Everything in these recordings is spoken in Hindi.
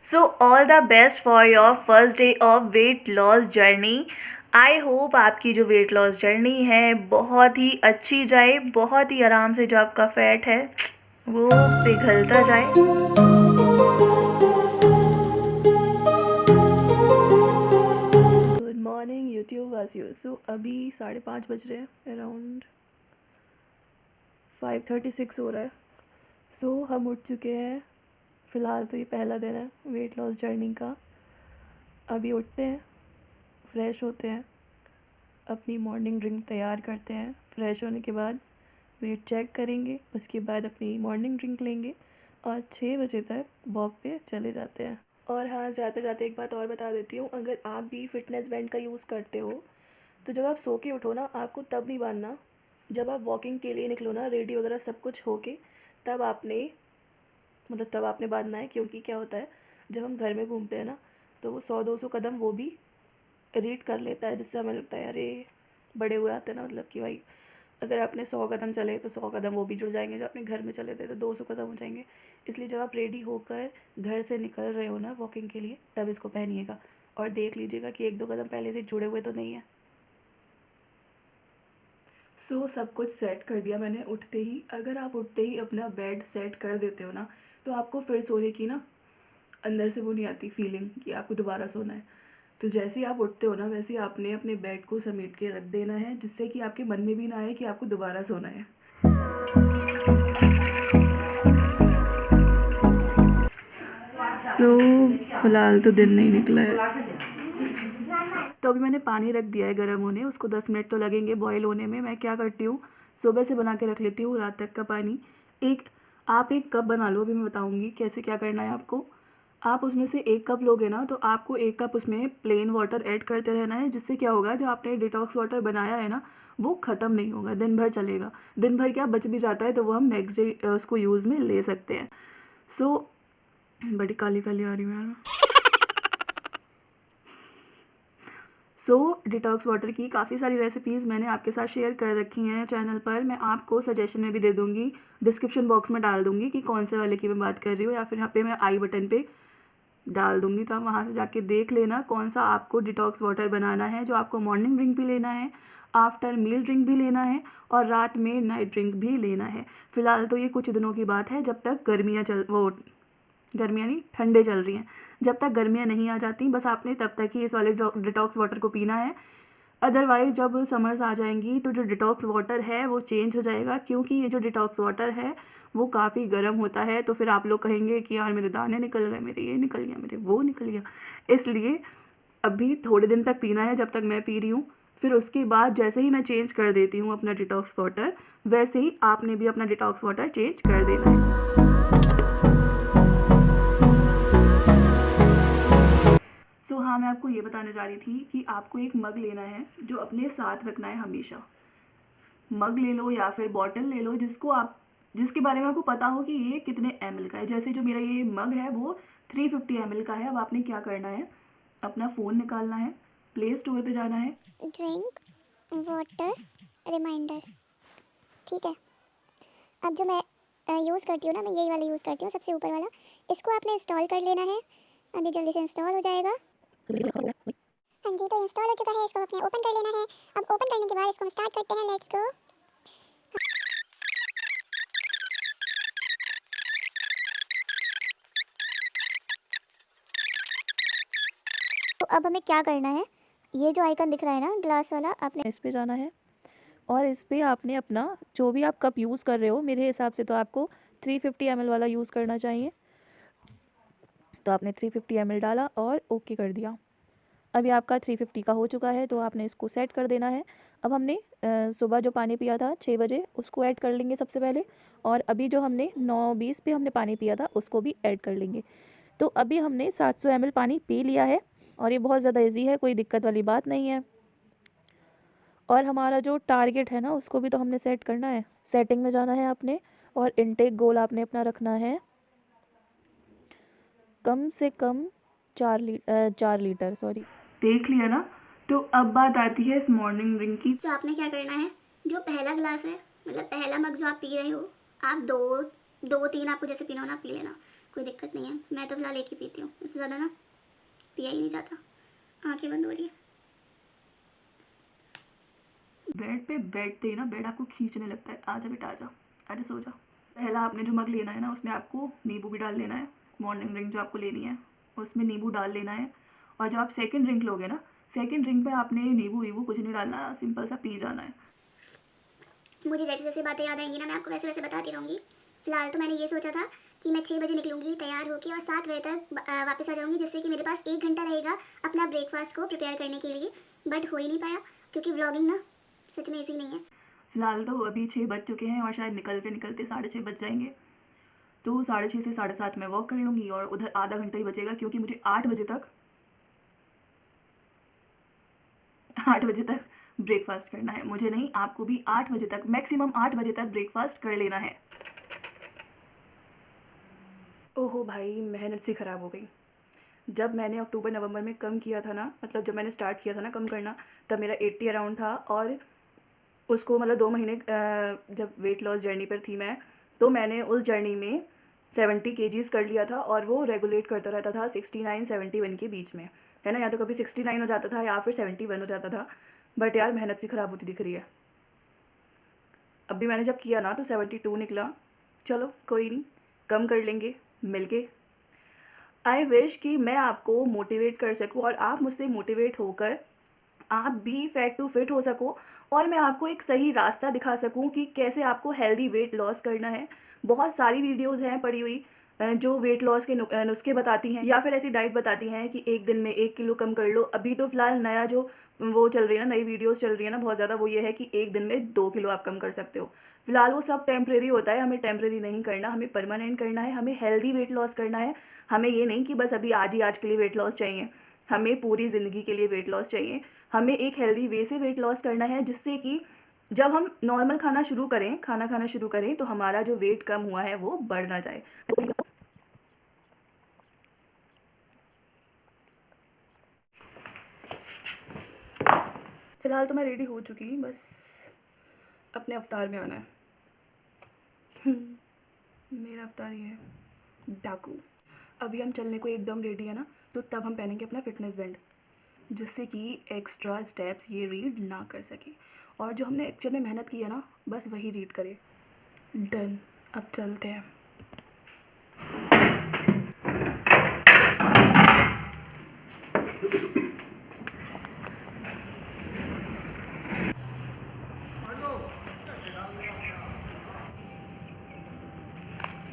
So all the best for your first day of weight loss journey. I hope आपकी जो वेट लॉस जर्नी है बहुत ही अच्छी जाए, बहुत ही आराम से जो आपका फैट है वो पिघलता जाए। गुड मॉर्निंग यूट्यूब वासियों। सो अभी 5:30 बज रहे हैं, अराउंड 5:36 हो रहा है। सो हम उठ चुके हैं। फ़िलहाल तो ये पहला दिन है वेट लॉस जर्नी का। अभी उठते हैं, फ्रेश होते हैं, अपनी मॉर्निंग ड्रिंक तैयार करते हैं। फ्रेश होने के बाद वेट चेक करेंगे, उसके बाद अपनी मॉर्निंग ड्रिंक लेंगे और 6 बजे तक वॉक पे चले जाते हैं। और हाँ, जाते जाते एक बात और बता देती हूँ, अगर आप भी फिटनेस बैंड का यूज़ करते हो तो जब आप सो के उठो ना, आपको तब नहीं बांधना। जब आप वॉकिंग के लिए निकलो ना, रेडी वगैरह सब कुछ हो के, तब आपने बांधना है। क्योंकि क्या होता है, जब हम घर में घूमते हैं ना तो वो 100-200 कदम वो भी रीड कर लेता है, जिससे हमें लगता है अरे बड़े हुए आते हैं ना, मतलब कि भाई अगर आपने 100 कदम चले तो 100 कदम वो भी जुड़ जाएंगे। जो आपने घर में चले थे तो 200 कदम हो जाएंगे। इसलिए जब आप रेडी होकर घर से निकल रहे हो ना वॉकिंग के लिए, तब इसको पहनिएगा और देख लीजिएगा कि 1-2 कदम पहले से जुड़े हुए तो नहीं है। सो सब कुछ सेट कर दिया मैंने उठते ही। अगर आप उठते ही अपना बेड सेट कर देते हो ना, तो आपको फिर सोने की ना अंदर से वो नहीं आती फीलिंग कि आपको दोबारा सोना है। तो जैसे ही आप उठते हो ना, वैसे ही आपने अपने बेड को समेट के रख देना है, जिससे कि आपके मन में भी ना आए कि आपको दोबारा सोना है। फ़िलहाल तो दिन नहीं निकला है। तो अभी मैंने पानी रख दिया है गर्म होने, उसको 10 मिनट तो लगेंगे बॉयल होने में। मैं क्या करती हूँ, सुबह से बना के रख लेती हूँ रात तक का पानी। आप एक कप बना लो, अभी मैं बताऊँगी कैसे क्या करना है आपको। आप उसमें से 1 कप लोगे ना, तो आपको 1 कप उसमें प्लेन वाटर ऐड करते रहना है, जिससे क्या होगा, जो आपने डिटॉक्स वाटर बनाया है ना, वो ख़त्म नहीं होगा, दिन भर चलेगा। दिन भर क्या बच भी जाता है तो वो हम नेक्स्ट डे उसको यूज़ में ले सकते हैं। सो बड़ी काली काली आ रही हूँ यार। डिटॉक्स वाटर की काफ़ी सारी रेसिपीज़ मैंने आपके साथ शेयर कर रखी हैं चैनल पर। मैं आपको सजेशन में भी दे दूँगी, डिस्क्रिप्शन बॉक्स में डाल दूँगी कि कौन से वाले की मैं बात कर रही हूँ, या फिर यहाँ पे मैं आई बटन पे डाल दूँगी। तो आप वहाँ से जाके देख लेना कौन सा आपको डिटॉक्स वाटर बनाना है, जो आपको मॉर्निंग ड्रिंक भी लेना है, आफ्टर मील ड्रिंक भी लेना है और रात में नाइट ड्रिंक भी लेना है। फ़िलहाल तो ये कुछ दिनों की बात है, जब तक गर्मियाँ नहीं, ठंडे चल रही हैं। जब तक गर्मियाँ नहीं आ जाती, बस आपने तब तक ही इस वाले डिटॉक्स वाटर को पीना है। अदरवाइज़ जब समर्स आ जाएंगी तो जो डिटॉक्स वाटर है वो चेंज हो जाएगा, क्योंकि ये जो डिटॉक्स वाटर है वो काफ़ी गर्म होता है। तो फिर आप लोग कहेंगे कि यार मेरे दाने निकल गए, मेरे ये निकल गया, मेरे वो निकल गया। इसलिए अभी थोड़े दिन तक पीना है, जब तक मैं पी रही हूँ। फिर उसके बाद जैसे ही मैं चेंज कर देती हूँ अपना डिटॉक्स वाटर, वैसे ही आपने भी अपना डिटॉक्स वाटर चेंज कर देना है। हाँ, मैं आपको ये बताने जा रही थी कि आपको एक मग लेना है, जो अपने साथ रखना है हमेशा। मग ले लो या फिर बॉटल ले लो, जिसके बारे में आपको पता हो कि ये कितने ml का है। जैसे जो मेरा ये मग है वो 350 ml का है। अब आपने क्या करना है, अपना फ़ोन निकालना है, प्ले स्टोर पे जाना है, ड्रिंक वाटर रिमाइंडर, ठीक है। अब जो मैं यूज़ करती हूँ ना, मैं यही वाला यूज़ करती हूँ, सबसे ऊपर वाला। इसको आपने इंस्टॉल कर लेना है, अभी जल्दी से इंस्टॉल हो जाएगा। हाँ जी, तो इंस्टॉल हो चुका है, इसको अपने ओपन कर लेना है। अब ओपन करने के बाद इसको हम स्टार्ट करते हैं, लेट्स गो। तो अब हमें क्या करना है, ये जो आइकन दिख रहा है ना ग्लास वाला, आपने इस पे जाना है और इस पे आपने अपना जो भी आप कप यूज़ कर रहे हो, मेरे हिसाब से तो आपको 350 ml वाला यूज़ करना चाहिए। तो आपने 350 ml डाला और ओके कर दिया। अभी आपका 350 का हो चुका है, तो आपने इसको सेट कर देना है। अब हमने सुबह जो पानी पिया था 6 बजे, उसको ऐड कर लेंगे सबसे पहले। और अभी जो हमने 9:20 पे हमने पानी पिया था, उसको भी ऐड कर लेंगे। तो अभी हमने 700 ml पानी पी लिया है और ये बहुत ज़्यादा ईजी है, कोई दिक्कत वाली बात नहीं है। और हमारा जो टारगेट है ना, उसको भी तो हमने सेट करना है। सेटिंग में जाना है आपने और इनटेक गोल आपने अपना रखना है कम से कम 4 लीटर, सॉरी। देख लिया ना। तो अब बात आती है इस मॉर्निंग ड्रिंक की। तो आपने क्या करना है, जो पहला ग्लास है, मतलब पहला मग जो आप पी रहे हो, आप दो दो तीन आपको जैसे पीना हो ना पी लेना। कोई दिक्कत नहीं है। मैं तो फिलहाल एक ही पीती हूँ, इससे ज़्यादा ना पिया ही नहीं जाता। आँखें बंद हो रही है। बेड पे बैठते ही ना बेड आपको खींचने लगता है। आजा बेटा आजा, आजा सो जा। पहला आपने जो मग लेना है ना उसमें आपको नींबू भी डाल लेना है। मॉर्निंग ड्रिंक जो आपको लेनी है उसमें नींबू डाल लेना है। और जब आप सेकंड ड्रिंक लोगे ना, सेकंड ड्रिंक पे आपने नींबू वीबू कुछ नहीं डालना, सिंपल सा पी जाना है। मुझे जैसे जैसे बातें याद आएंगी ना मैं आपको वैसे वैसे बताती रहूँगी। फिलहाल तो मैंने ये सोचा था कि मैं 6 बजे निकलूँगी तैयार होकर और 7 बजे तक वापस आ जाऊँगी, जिससे कि मेरे पास 1 घंटा रहेगा अपना ब्रेकफास्ट को प्रिपेयर करने के लिए। बट हो ही नहीं पाया क्योंकि व्लॉगिंग ना सच में ईजी नहीं है। फिलहाल तो अभी 6 बज चुके हैं और शायद निकलते निकलते 6:30 बज जाएंगे। तो 6:30 से 7:30 मैं वॉक कर लूँगी और उधर आधा घंटा ही बचेगा, क्योंकि मुझे 8 बजे तक ब्रेकफास्ट करना है। मुझे नहीं, आपको भी 8 बजे तक, मैक्सिमम 8 बजे तक ब्रेकफास्ट कर लेना है। ओहो भाई, मेहनत सी ख़राब हो गई। जब मैंने अक्टूबर नवंबर में कम किया था ना, मतलब जब मैंने स्टार्ट किया था ना कम करना, तब मेरा 80 अराउंड था। और उसको मतलब 2 महीने जब वेट लॉस जर्नी पर थी मैं, तो मैंने उस जर्नी में 70 केजीज़ कर लिया था और वो रेगुलेट करता रहता था 69-71 के बीच में, है ना। या तो कभी 69 हो जाता था या फिर 71 हो जाता था। बट यार मेहनत सी ख़राब होती दिख रही है। अभी मैंने जब किया ना तो 72 निकला। चलो कोई नहीं, कम कर लेंगे मिलके। आई विश कि मैं आपको मोटिवेट कर सकूं और आप मुझसे मोटिवेट होकर आप भी फैट टू फिट हो सको, और मैं आपको एक सही रास्ता दिखा सकूं कि कैसे आपको हेल्दी वेट लॉस करना है। बहुत सारी वीडियोस हैं पड़ी हुई जो वेट लॉस के नुस्खे बताती हैं या फिर ऐसी डाइट बताती हैं कि एक दिन में 1 किलो कम कर लो। अभी तो फिलहाल नया जो वो चल रही है ना, नई वीडियोस चल रही है ना बहुत ज़्यादा, वो ये है कि एक दिन में 2 किलो आप कम कर सकते हो। फिलहाल वो सब टेम्प्रेरी होता है, हमें टेम्प्रेरी नहीं करना, हमें परमानेंट करना है, हमें हेल्दी वेट लॉस करना है। हमें ये नहीं कि बस अभी आज ही आज के लिए वेट लॉस चाहिए, हमें पूरी ज़िंदगी के लिए वेट लॉस चाहिए। हमें एक हेल्दी वे से वेट लॉस करना है, जिससे कि जब हम नॉर्मल खाना खाना शुरू करें तो हमारा जो वेट कम हुआ है वो बढ़ ना जाए। फिलहाल तो मैं रेडी हो चुकी, बस अपने अवतार में आना है। मेरा अवतार ये है, डाकू। अभी हम चलने को एकदम रेडी है ना, तो तब हम पहनेंगे अपना फिटनेस बैंड, जिससे कि एक्स्ट्रा स्टेप्स ये रीड ना कर सके, और जो हमने एक्चुअल में मेहनत की है ना बस वही रीड करे। डन, अब चलते हैं।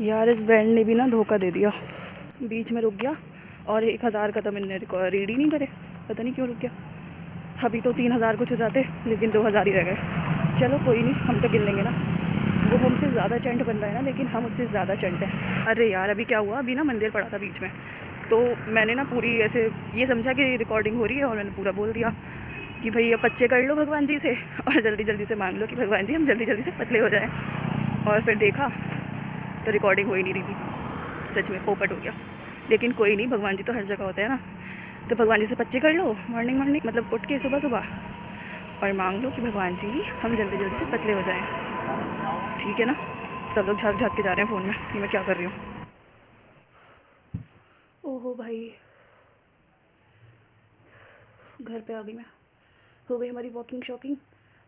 यार इस बैंड ने भी ना धोखा दे दिया, बीच में रुक गया और 1000 का तो मैंने रीड ही नहीं करे, पता नहीं क्यों रुक गया। अभी तो 3000 कुछ हो जाते, लेकिन 2000 ही रह गए। चलो कोई नहीं, हम तो गिन लेंगे ना। वो हमसे ज़्यादा चंट बन रहा है ना, लेकिन हम उससे ज़्यादा चंट हैं। अरे यार अभी क्या हुआ, अभी ना मंदिर पड़ा था बीच में, तो मैंने ना पूरी ऐसे ये समझा कि रिकॉर्डिंग हो रही है और मैंने पूरा बोल दिया कि भाई अब बच्चे कर लो भगवान जी से और जल्दी जल्दी से मांग लो कि भगवान जी हम जल्दी जल्दी से पतले हो जाएं। और फिर देखा तो रिकॉर्डिंग हो ही नहीं रही थी, सच में पोपट हो गया। लेकिन कोई नहीं, भगवान जी तो हर जगह होते हैं ना, तो भगवान जी से बच्चे कर लो मॉर्निंग मतलब उठ के सुबह सुबह, और मांग लो कि भगवान जी हम जल्दी जल्दी से पतले हो जाएं। ठीक है ना। सब लोग झाँक झाँक के जा रहे हैं फ़ोन में कि मैं क्या कर रही हूँ। ओहो भाई, घर पे आ गई मैं, हो गई हमारी वॉकिंग शॉकिंग।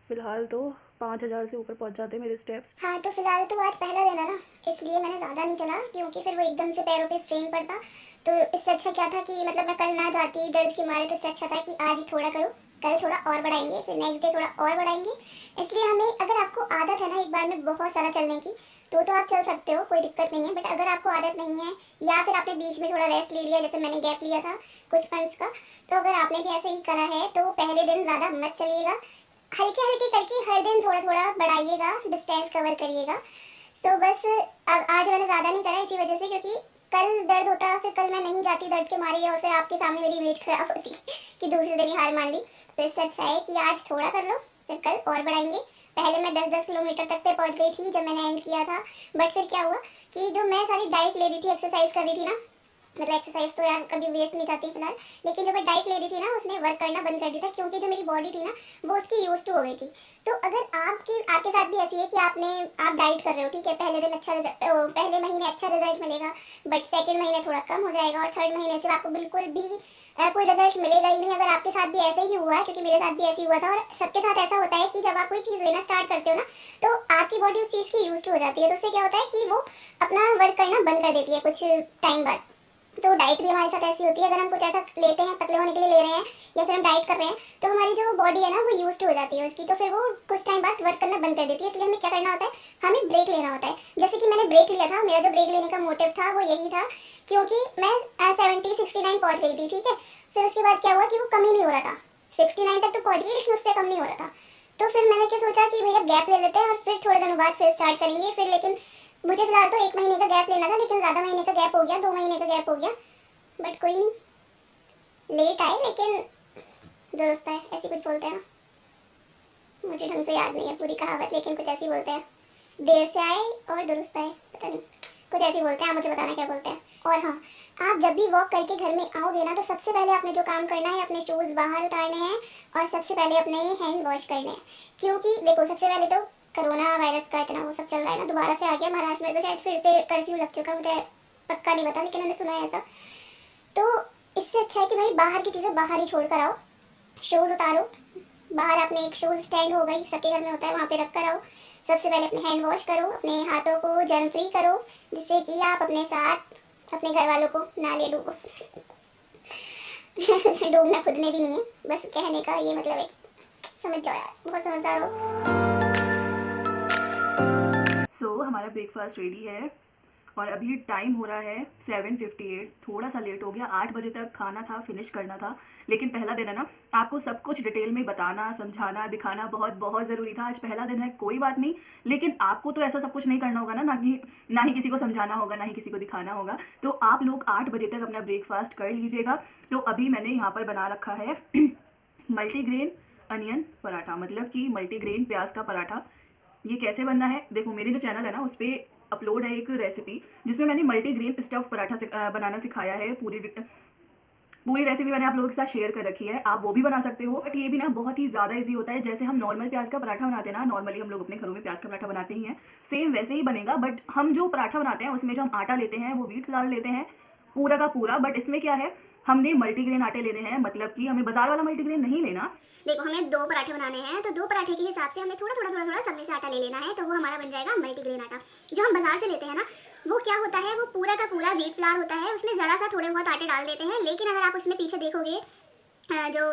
फ़िलहाल तो 5000 से ऊपर पहुँच जाते हैं मेरे स्टेप्स। हाँ तो फिलहाल तो आज पहला दिन है ना, इसलिए मैंने ज़्यादा नहीं चला क्योंकि फिर वो एकदम से पैरों पे स्ट्रेन पड़ता। तो इससे अच्छा क्या था कि मतलब मैं कल ना जाती दर्द के मारे, तो इससे अच्छा था कि आज ही थोड़ा करो, कल थोड़ा और बढ़ाएंगे, फिर नेक्स्ट डे थोड़ा और बढ़ाएंगे। इसलिए हमें, अगर आपको आदत है ना एक बार में बहुत सारा चलने की, तो आप चल सकते हो, कोई दिक्कत नहीं है। बट अगर आपको आदत नहीं है या फिर आपने बीच में थोड़ा रेस्ट ले लिया, जैसे मैंने गैप लिया था कुछ मंथ्स का, तो अगर आपने भी ऐसे ही करा है तो पहले दिन ज़्यादा मत चलिएगा, हल्के हल्के करके हर दिन थोड़ा थोड़ा बढ़ाइएगा, डिस्टेंस कवर करिएगा। तो बस अब आज मैंने ज़्यादा नहीं करा इसी वजह से, क्योंकि कल दर्द होता, फिर कल मैं नहीं जाती दर्द के मारे और फिर आपके सामने मेरी इमेज खराब होती कि दूसरे दिन ही हार मान ली। तो इससे अच्छा है कि आज थोड़ा कर लो, फिर कल और बढ़ाएंगे। पहले मैं 10-10 किलोमीटर तक पे पहुंच गई थी जब मैंने एंड किया था, बट फिर क्या हुआ कि जो मैं सारी डाइट ले रही थी, एक्सरसाइज कर रही थी ना, मतलब एक्सरसाइज तो यार कभी वेस्ट नहीं जाती फिलहाल, लेकिन जब मैं डाइट ले रही थी ना उसने वर्क करना बंद कर दिया था, क्योंकि जो मेरी बॉडी थी ना वो उसकी यूज टू हो गई थी। तो अगर आपके साथ भी ऐसी है कि आप डाइट कर रहे हो, ठीक है, पहले दिन पहले महीने अच्छा रिजल्ट मिलेगा, बट सेकंड महीने थोड़ा कम हो जाएगा और थर्ड महीने से आपको बिल्कुल भी कोई रिजल्ट मिलेगा ही नहीं। अगर आपके साथ भी ऐसे ही हुआ है, क्योंकि मेरे साथ भी ऐसे ही हुआ था, और सबके साथ ऐसा होता है कि जब आप कोई चीज़ लेना स्टार्ट करते हो ना तो आपकी बॉडी उस चीज़ की यूज हो जाती है, तो उससे क्या होता है कि वो अपना वर्क करना बंद कर देती है कुछ टाइम बाद। तो डाइट भी हमारे साथ ऐसी होती है, अगर हम कुछ ऐसा लेते हैं, पतले होने के लिए ले रहे हैं या फिर हम डाइट कर रहे हैं, तो हमारी जो बॉडी है ना वो यूज्ड हो जाती है उसकी, तो फिर वो कुछ टाइम बाद वर्क करना बंद कर देती है। इसलिए हमें क्या करना होता है, हमें ब्रेक लेना होता है। जैसे कि मैंने ब्रेक लिया था, मेरा जो ब्रेक लेने का मोटिव था वो यही था, क्योंकि मैं 70-69 पहुँच गई थी, ठीक है। फिर उसके बाद क्या हुआ कि वो कम ही नहीं हो रहा था, 69 तक तो पहुँच गई लेकिन उससे कम नहीं हो रहा था। तो फिर मैंने क्या सोचा कि भैया गैप ले लेते हैं और फिर थोड़े दिनों बाद फिर स्टार्ट करेंगे। फिर लेकिन मुझे फिलहाल तो 1 महीने का गैप लेना था, लेकिन ज़्यादा महीने का गैप हो गया, 2 महीने का गैप हो गया, बट कोई नहीं, लेट आए लेकिन दुरुस्त है, ऐसी कुछ बोलते हैं। मुझे ढंग से याद नहीं है पूरी कहावत, लेकिन कुछ ऐसी बोलते हैं, देर से आए और दुरुस्त आए, पता नहीं, कुछ ऐसी बोलते हैं, आप मुझे बताना क्या बोलते हैं। और हाँ, आप जब भी वॉक करके घर में आओगे ना तो सबसे पहले आपने जो काम करना है, अपने शूज़ बाहर उतारने हैं और सबसे पहले अपने हैंड वॉश करने हैं। क्योंकि देखो, सबसे पहले तो कोरोना वायरस का इतना वो सब चल रहा है ना, दोबारा से आ गया महाराष्ट्र में, तो शायद फिर से कर्फ्यू लग चुका, मुझे पक्का नहीं पता, लेकिन मैंने सुना है ऐसा। तो इससे अच्छा है कि भाई बाहर की चीज़ें बाहर ही छोड़ कर आओ, शूज़ उतारो, बाहर अपने एक शूज़ स्टैंड हो गई, सबके घर में होता है, वहाँ पे रख कर आओ। सबसे पहले अपने हैंड वॉश करो, अपने हाथों को जर्म फ्री करो, जिससे कि आप अपने साथ अपने घर वालों को ना ले डूबो। डूबना खुद में भी नहीं है, बस कहने का ये मतलब है कि समझ जाओ यार, बहुत समझदार हो। सो हमारा ब्रेकफास्ट रेडी है और अभी टाइम हो रहा है 7:58। थोड़ा सा लेट हो गया, 8 बजे तक खाना था, फिनिश करना था, लेकिन पहला दिन है ना, आपको सब कुछ डिटेल में बताना, समझाना, दिखाना बहुत बहुत ज़रूरी था। आज पहला दिन है, कोई बात नहीं, लेकिन आपको तो ऐसा सब कुछ नहीं करना होगा ना, ना ही किसी को समझाना होगा, ना ही किसी को दिखाना होगा। तो आप लोग 8 बजे तक अपना ब्रेकफास्ट कर लीजिएगा। तो अभी मैंने यहाँ पर बना रखा है मल्टीग्रेन अनियन पराठा, मतलब कि मल्टीग्रेन प्याज का पराठा। ये कैसे बनना है, देखो मेरे जो चैनल है ना उस पर अपलोड है एक रेसिपी, जिसमें मैंने मल्टीग्रेन स्टफ पराठा बनाना सिखाया है। पूरी रेसिपी मैंने आप लोगों के साथ शेयर कर रखी है, आप वो भी बना सकते हो। बट ये भी ना बहुत ही ज़्यादा इजी होता है, जैसे हम नॉर्मल प्याज का पराठा बनाते हैं ना, नॉर्मली हम लोग अपने घरों में प्याज का पराठा बनाते ही हैं, सेम वैसे ही बनेगा। बट हम जो पराठा बनाते हैं उसमें जो हम आटा लेते हैं वो व्हीट फ्लावर लेते हैं पूरा का पूरा, बट इसमें क्या है, हमने मल्टीग्रेन आटे लेने हैं, मतलब कि हमें बाजार वाला मल्टीग्रेन नहीं लेना। देखो, हमें 2 पराठे बनाने हैं, तो 2 पराठे के हिसाब से हमें थोड़ा सब में से आटा ले लेना है, तो वो हमारा बन जाएगा मल्टीग्रेन आटा। जो हम बाजार से लेते हैं ना, वो क्या होता है, वो पूरा का पूरा व्हीट फ्लावर होता है, उसमें ज़रा सा थोड़े बहुत आटे डाल देते हैं। लेकिन अगर आप उसमें पीछे देखोगे, जो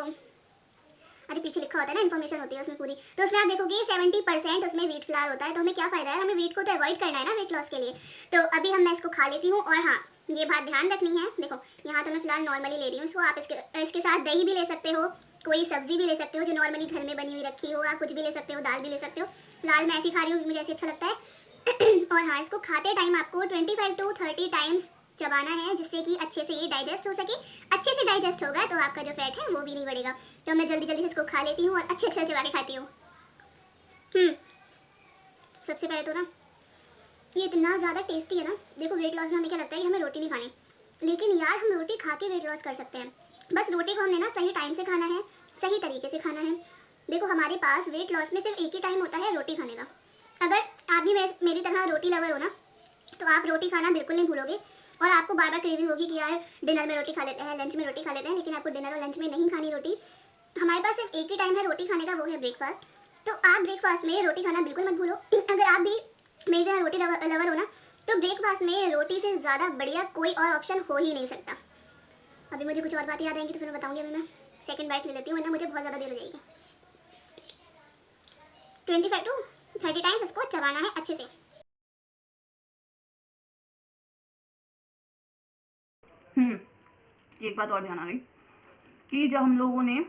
अरे पीछे लिखा होता है ना, इन्फॉर्मेशन होती है उसमें पूरी, तो उसमें आप देखोगे 70% उसमें व्हीट फ्लावर होता है। तो हमें क्या फ़ायदा है, हमें व्हीट को तो अवॉइड करना है ना वेट लॉस के लिए। तो अभी मैं इसको खा लेती हूँ। और हाँ, ये बात ध्यान रखनी है, देखो यहाँ तो मैं फिलहाल नॉर्मली ले रही हूँ इसको, आप इसके साथ दही भी ले सकते हो, कोई सब्जी भी ले सकते हो जो नॉर्मली घर में बनी हुई रखी हो, आप कुछ भी ले सकते हो, दाल भी ले सकते हो। फिलहाल मैं ऐसी खा रही हूँ, मुझे ऐसे अच्छा लगता है। और हाँ, इसको खाते टाइम आपको 25 to 30 टाइम्स चबाना है, जिससे कि अच्छे से ये डाइजेस्ट हो सके। अच्छे से डाइजेस्ट होगा तो आपका जो फैट है वो भी नहीं बढ़ेगा। तो मैं जल्दी जल्दी से इसको खा लेती हूँ और अच्छे अच्छे चबा के खाती हूँ। सबसे पहले तो ना ये इतना ज़्यादा टेस्टी है ना। देखो, वेट लॉस में हमें क्या लगता है कि हमें रोटी नहीं खानी, लेकिन यार हम रोटी खा के वेट लॉस कर सकते हैं। बस रोटी को हमने ना सही टाइम से खाना है, सही तरीके से खाना है। देखो, हमारे पास वेट लॉस में सिर्फ एक ही टाइम होता है रोटी खाने का। अगर आप भी मेरी तरह रोटी लवर हो ना, तो आप रोटी खाना बिल्कुल नहीं भूलोगे और आपको बार बार क्रेविंग होगी कि यार डिनर में रोटी खा लेते हैं, लंच में रोटी खा लेते हैं, लेकिन आपको डिनर और लंच में नहीं खानी रोटी। हमारे पास सिर्फ एक ही टाइम है रोटी खाने का, वो है ब्रेकफास्ट। तो आप ब्रेकफास्ट में रोटी खाना बिल्कुल मत भूलो। अगर आप भी मेरी तरह रोटी लवर हो ना, तो ब्रेकफास्ट में रोटी से ज़्यादा बढ़िया कोई और ऑप्शन हो ही नहीं सकता। अभी मुझे कुछ और बातें याद आएंगी तो फिर मैं बताऊँगी। अभी मैं सेकंड बाइट ले लेती हूँ, वरना मुझे बहुत ज़्यादा देर हो जाएगी। 25 to 30 टाइम्स इसको चबाना है अच्छे से। एक बात और ध्यान आ गई कि जब हम लोगों ने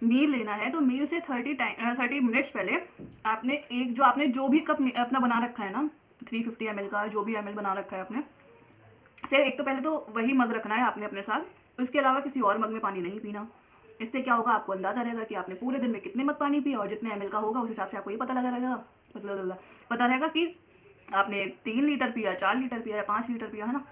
मील लेना है तो मील से 30 मिनट्स पहले आपने जो भी कप अपना बना रखा है ना, 350 ml का जो भी ml बना रखा है आपने, से एक तो पहले तो वही मग रखना है आपने अपने साथ, उसके अलावा किसी और मग में पानी नहीं पीना। इससे क्या होगा, आपको अंदाज़ा रहेगा कि आपने पूरे दिन में कितने मग पानी पिया, और जितने ml का होगा उस हिसाब से आपको ये पता रहेगा कि आपने 3 लीटर पिया, 4 लीटर पिया या 5 लीटर पिया, है ना।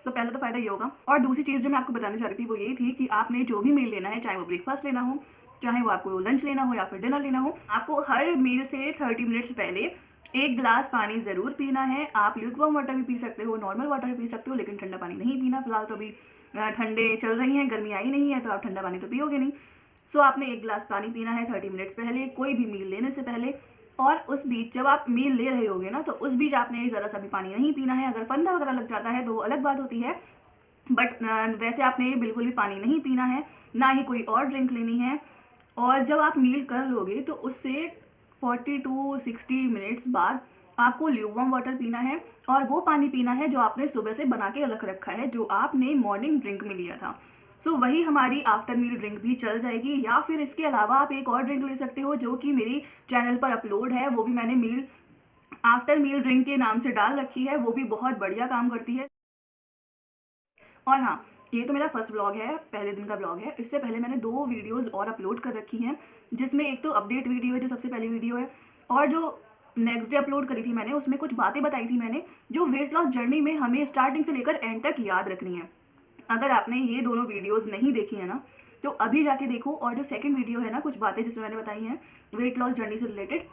तो पहला तो फ़ायदा ये होगा। और दूसरी चीज़ जो मैं आपको बताना चाह रही थी वो ये थी कि आपने जो भी मील लेना है, चाहे वो ब्रेकफास्ट लेना हो, चाहे वो आपको लंच लेना हो या फिर डिनर लेना हो, आपको हर मील से 30 मिनट्स पहले 1 गिलास पानी ज़रूर पीना है। आप ल्यूकवार्म वाटर भी पी सकते हो, नॉर्मल वाटर भी पी सकते हो, लेकिन ठंडा पानी नहीं पीना। फिलहाल तो अभी ठंडे चल रही हैं, गर्मी आई नहीं है, तो आप ठंडा पानी तो पियोगे नहीं। सो आपने 1 गिलास पानी पीना है 30 मिनट्स पहले, कोई भी मील लेने से पहले। और उस बीच जब आप मील ले रहे होगे ना, तो उस बीच आपने ज़रा सा भी पानी नहीं पीना है। अगर फंदा वगैरह लग जाता है तो वो अलग बात होती है, बट वैसे आपने बिल्कुल भी पानी नहीं पीना है, ना ही कोई और ड्रिंक लेनी है। और जब आप मील कर लोगे तो उससे 40 टू 60 मिनट्स बाद आपको ल्यूकवार्म वाटर पीना है, और वो पानी पीना है जो आपने सुबह से बना के रख रखा है, जो आपने मॉर्निंग ड्रिंक में लिया था। सो वही हमारी आफ्टर मील ड्रिंक भी चल जाएगी। या फिर इसके अलावा आप एक और ड्रिंक ले सकते हो जो कि मेरी चैनल पर अपलोड है, वो भी मैंने मील आफ्टर मील ड्रिंक के नाम से डाल रखी है, वो भी बहुत बढ़िया काम करती है। और हाँ, ये तो मेरा फर्स्ट व्लॉग है, पहले दिन का व्लॉग है। इससे पहले मैंने 2 वीडियोज़ और अपलोड कर रखी हैं, जिसमें एक तो अपडेट वीडियो है जो सबसे पहली वीडियो है, और जो नेक्स्ट डे अपलोड करी थी मैंने, उसमें कुछ बातें बताई थी मैंने जो वेट लॉस जर्नी में हमें स्टार्टिंग से लेकर एंड तक याद रखनी है। अगर आपने ये दोनों वीडियोज़ नहीं देखी है ना, तो अभी जाके देखो। और जो सेकंड वीडियो है ना, कुछ बातें जिसमें मैंने बताई हैं वेट लॉस जर्नी से रिलेटेड,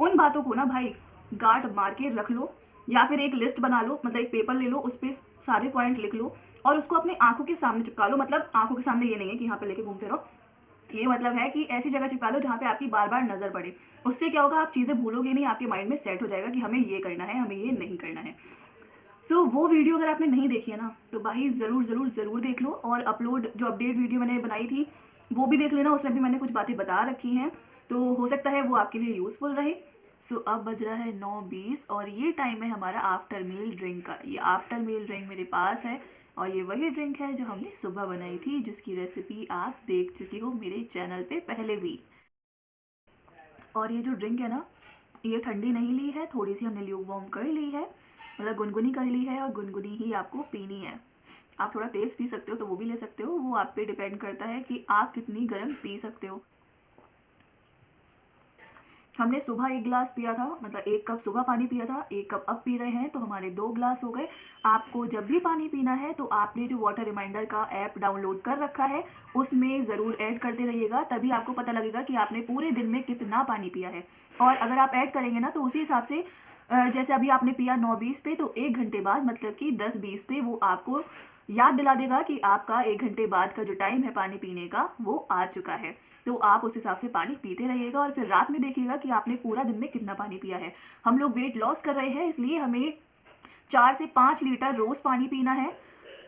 उन बातों को ना भाई गांठ मार के रख लो, या फिर एक लिस्ट बना लो, मतलब एक पेपर ले लो, उस पर सारे पॉइंट लिख लो और उसको अपनी आंखों के सामने चिपका लो। मतलब आंखों के सामने ये नहीं है कि यहाँ पे लेके घूमते रहो, ये मतलब है कि ऐसी जगह चिपका लो जहाँ पे आपकी बार बार नज़र पड़े। उससे क्या होगा, आप चीज़ें भूलोगे नहीं, आपके माइंड में सेट हो जाएगा कि हमें ये करना है, हमें ये नहीं करना है। सो वो वीडियो अगर आपने नहीं देखी है ना, तो भाई ज़रूर ज़रूर ज़रूर देख लो। और अपलोड जो अपडेट वीडियो मैंने बनाई थी वो भी देख लेना, उसमें भी मैंने कुछ बातें बता रखी हैं, तो हो सकता है वो आपके लिए यूज़फुल रहे। सो अब बज रहा है 9:20 और ये टाइम है हमारा आफ्टर मील ड्रिंक का। ये आफ्टर मील ड्रिंक मेरे पास है, और ये वही ड्रिंक है जो हमने सुबह बनाई थी, जिसकी रेसिपी आप देख चुके हो मेरे चैनल पे पहले भी। और ये जो ड्रिंक है ना, ये ठंडी नहीं ली है, थोड़ी सी हमने ल्यूकवार्म कर ली है, मतलब गुनगुनी कर ली है, और गुनगुनी ही आपको पीनी है। आप थोड़ा तेज़ पी सकते हो तो वो भी ले सकते हो, वो आप पे डिपेंड करता है कि आप कितनी गर्म पी सकते हो। हमने सुबह 1 गिलास पिया था, मतलब 1 कप सुबह पानी पिया था, 1 कप अब पी रहे हैं, तो हमारे 2 गिलास हो गए। आपको जब भी पानी पीना है तो आपने जो वाटर रिमाइंडर का ऐप डाउनलोड कर रखा है उसमें ज़रूर ऐड करते रहिएगा, तभी आपको पता लगेगा कि आपने पूरे दिन में कितना पानी पिया है। और अगर आप ऐड करेंगे ना, तो उसी हिसाब से जैसे अभी आपने पिया 9:20 पे, तो 1 घंटे बाद मतलब कि 10:20 पे वो आपको याद दिला देगा कि आपका 1 घंटे बाद का जो टाइम है पानी पीने का वो आ चुका है। तो आप उस हिसाब से पानी पीते रहिएगा, और फिर रात में देखिएगा कि आपने पूरा दिन में कितना पानी पिया है। हम लोग वेट लॉस कर रहे हैं, इसलिए हमें 4 से 5 लीटर रोज़ पानी पीना है।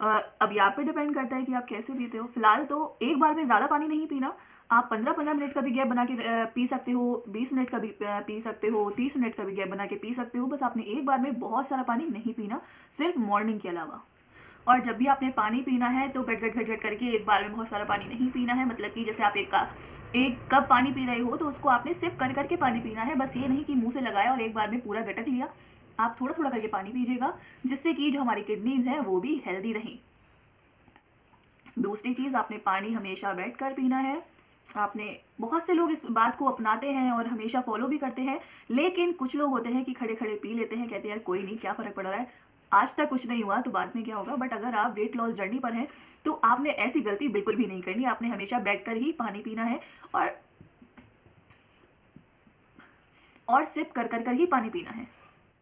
अब ये आप पे डिपेंड करता है कि आप कैसे पीते हो। फिलहाल तो एक बार में ज़्यादा पानी नहीं पीना, आप 15-15 मिनट का भी गैप बना के पी सकते हो, 20 मिनट का भी पी सकते हो, 30 मिनट का भी गैप बना के पी सकते हो। बस आपने एक बार में बहुत सारा पानी नहीं पीना, सिर्फ मॉर्निंग के अलावा। और जब भी आपने पानी पीना है तो गट गट गट गट करके एक बार में बहुत सारा पानी नहीं पीना है। मतलब कि जैसे आप एक कप पानी पी रहे हो तो उसको आपने सिप कर करके पानी पीना है। बस ये नहीं कि मुंह से लगाया और एक बार में पूरा गटक लिया। आप थोड़ा थोड़ा करके पानी पीजिएगा, जिससे कि जो हमारी किडनीज हैं वो भी हेल्दी रहें। दूसरी चीज़, आपने पानी हमेशा बैठ कर पीना है। आपने बहुत से लोग इस बात को अपनाते हैं और हमेशा फॉलो भी करते हैं, लेकिन कुछ लोग होते हैं कि खड़े खड़े पी लेते हैं, कहते हैं यार कोई नहीं, क्या फ़र्क पड़ रहा है, आज तक कुछ नहीं हुआ तो बाद में क्या होगा। बट अगर आप वेट लॉस जर्नी पर हैं तो आपने ऐसी गलती बिल्कुल भी नहीं करनी। आपने हमेशा बैठकर ही पानी पीना है, और सिप कर कर कर ही पानी पीना है।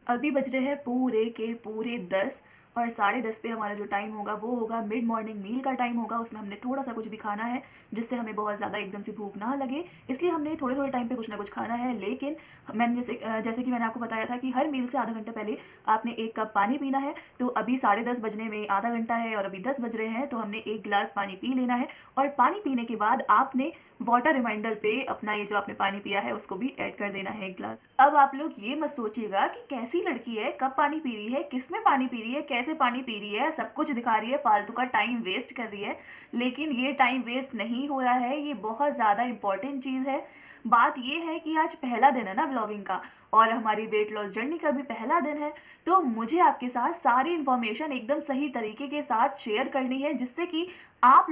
अभी बज रहे हैं पूरे के पूरे 10, और 10:30 पे हमारा जो टाइम होगा वो होगा मिड मॉर्निंग मील का टाइम होगा। उसमें हमने थोड़ा सा कुछ भी खाना है, जिससे हमें बहुत ज़्यादा एकदम से भूख ना लगे, इसलिए हमने थोड़े थोड़े टाइम पे कुछ ना कुछ खाना है। लेकिन मैंने जैसे कि मैंने आपको बताया था कि हर मील से आधा घंटा पहले आपने 1 कप पानी पीना है। तो अभी 10:30 बजने में आधा घंटा है और अभी 10 बज रहे हैं, तो हमने 1 गिलास पानी पी लेना है। और पानी पीने के बाद आपने वाटर रिमाइंडर पे अपना ये जो आपने पानी पिया है उसको भी ऐड कर देना है 1 गिलास। अब आप लोग ये मत सोचिएगा कि कैसी लड़की है, कब पानी पी रही है, किस में पानी पी रही है, कैसे पानी पी रही है, सब कुछ दिखा रही है, फालतू का टाइम वेस्ट कर रही है। लेकिन ये टाइम वेस्ट नहीं हो रहा है, ये बहुत ज़्यादा इंपॉर्टेंट चीज़ है। बात ये है कि आज पहला दिन है ना व्लॉगिंग का, और हमारी वेट लॉस जर्नी का भी पहला दिन है, तो मुझे आपके साथ सारी इन्फॉर्मेशन एकदम सही तरीके के साथ शेयर करनी है, जिससे कि आप